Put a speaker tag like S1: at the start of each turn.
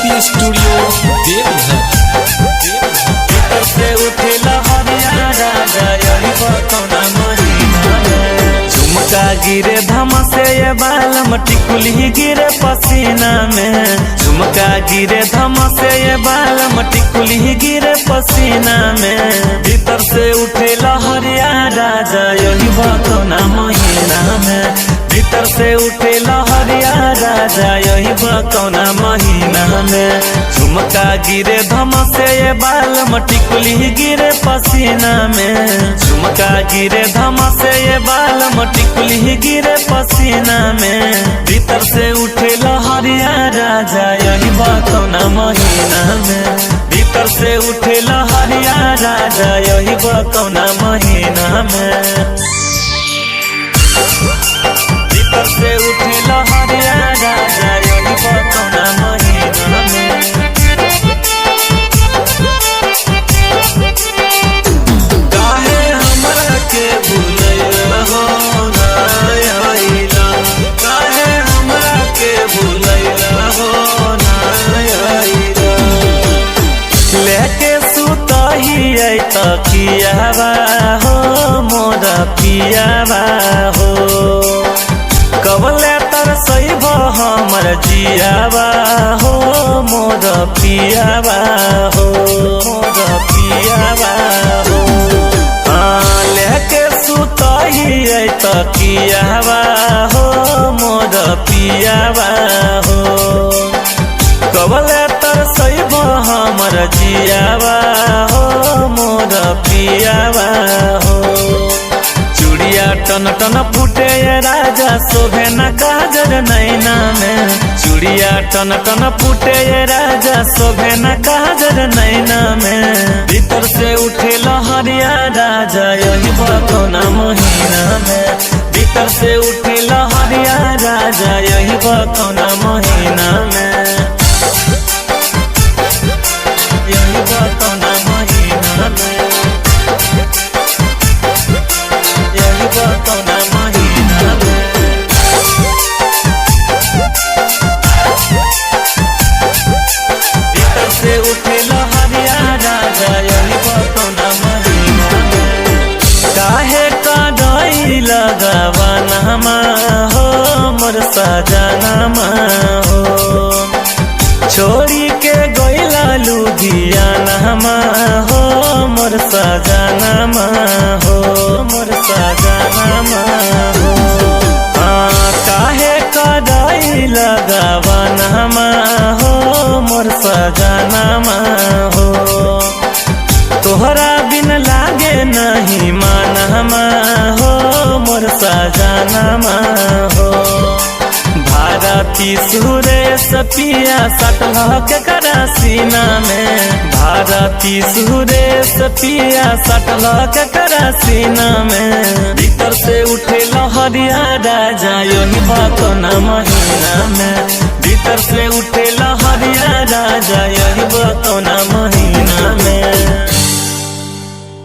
S1: SP studio Deoghar.
S2: भीतर से उठे लहरिया राजा यही बतौना महीना में। झुमका गिरे धम से ये बालम टिकुली गिरे पसीना में। झुमका गिरे धम से ये बालम टिकुली गिरे पसीना में। भीतर से उठे लहरिया राजा यही बतौना महीना में। भीतर से उठे लहरिया राजा यही बतौना महीना में। झुमका गिरे धम से ये बालम टिकुली गिरे पसीना में। झुमका गिरे धम से ये बालम टिकुली गिरे पसीना में। भीतर से उठे लहरिया राजा यही बतौना महीना में। भीतर से उठे लहरिया राजा यही बतौना महीना में। भीतर से उठे लहरिया राजा यही बतौना महीना में। काहे हमरा के भूलैला हो ना आइला। काहे हमरा के भूलैला हो ना आइला। लेके सुतही आई तकियावा हो मोरा पियावा हो। कबले तरसैब हमर जियावा हो मोर पियावा हो मोर पियावा हो। लेके सुतही आई तकियावा हो मोर पियावा हो। कबले तरसैब हमर जियावा हो मोर पियावा हो। चूड़िया टन टन फूटे राजा शोभे न काजर नैना में। चूड़िया टन टन फूटे राजा शोभे न काजर नैना में। भीतर से उठे लहरिया राजा यही बतौना महीना में। भीतर से उठे लहरिया राजा यही बतौना महीना में। यही बतौना महीना में। यही बतौना महीना में। भीतर से उठे लहरिया राजा यही बतौना महीना में। काहे काढ़ई लगावाना हो मोर सजनामा हो। छोड़ी के गइला लुधियाना हो मोर सजनामा हो मोर सजनामा हो। काहे काढ़ई लगावाना हो मोर सजनामा हो। तोहरा बिन लागे नहीं मानमा हो मोर सजनामा हो। भारती सुरेश पिया सटल केकरा सीना में। भारती सुरेश पिया सटल केकरा सीना में। भीतर से उठे लहरिया राजा यही बतौना महीना में। भीतर से उठे लहरिया राजा यही बतौना महीना में।